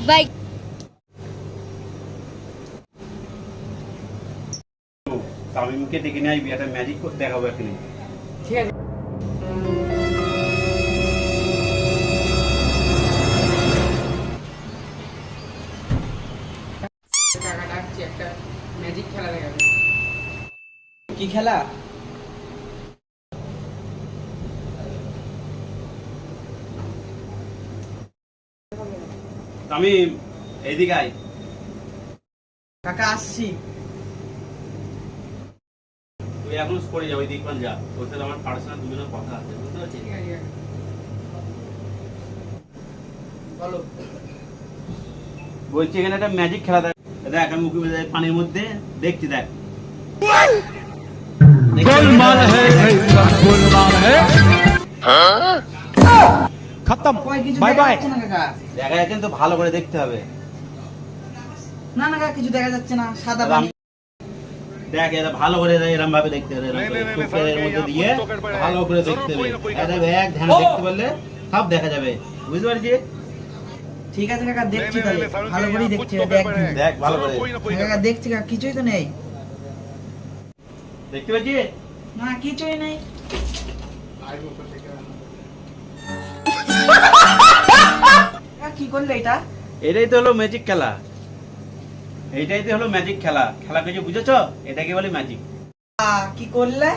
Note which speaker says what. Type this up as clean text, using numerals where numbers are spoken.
Speaker 1: By.
Speaker 2: তামিমকে ডেকে নিয়ে আসবি, একটা ম্যাজিক করতে দেখাবো এখানে।
Speaker 3: ঠিক আছে। কাকা ডাকছি, একটা ম্যাজিক খেলা দেখাবে।
Speaker 4: কি খেলা?
Speaker 2: তামিম এইদিকে আয়।
Speaker 4: কাকা আসছি।
Speaker 2: তুই এখন করে যাও, ওই দিকমান যা, তোর সাথে আমার পার্সোনাল দুজনের কথা আছে, বুঝতে পারছিস?
Speaker 3: ঠিক আছে,
Speaker 4: বলো।
Speaker 2: বলছি এখানে একটা ম্যাজিক খেলা দেখ। দেখ আমি উঁকি মেরে পানির মধ্যে দেখছি, দেখ।
Speaker 5: गोलमाल है भाई, सब गोलमाल है। खत्म,
Speaker 4: কই কিছু
Speaker 5: बाय
Speaker 4: দেখা
Speaker 5: बाय।
Speaker 4: যাচ্ছে না কাকা।
Speaker 2: দেখা যাচ্ছে তো, ভালো করে দেখতে হবে।
Speaker 4: না না কাকা, কিছু দেখা যাচ্ছে না, সাদা
Speaker 2: এবার
Speaker 4: পানি।
Speaker 2: দেখ এটা ভালো করে এরকম ভাবে দেখতে হবে, এরম করে টুকরের মধ্যে দিয়ে ভালো করে দেখতে হবে। এটা এক ধ্যান দেখতে পারলে সব দেখা যাবে, বুঝতে পারছিস?
Speaker 4: ঠিক আছে কাকা, দেখছি তাহলে, ভালো করেই দেখছি, দেখ।
Speaker 2: দেখ ভালো করে
Speaker 4: কাকা দেখছি কাকা, কিছুই তো নেই।
Speaker 2: দেখতে পাচ্ছিস?
Speaker 4: না কিছুই নেই। কাকা, কি করলে এটা?
Speaker 2: এটাই তো হলো ম্যাজিক খেলা, এইটাই তো হলো ম্যাজিক খেলা। খেলা কিছু বুঝেছো? এটাকে বলে ম্যাজিক।
Speaker 4: কি করলে?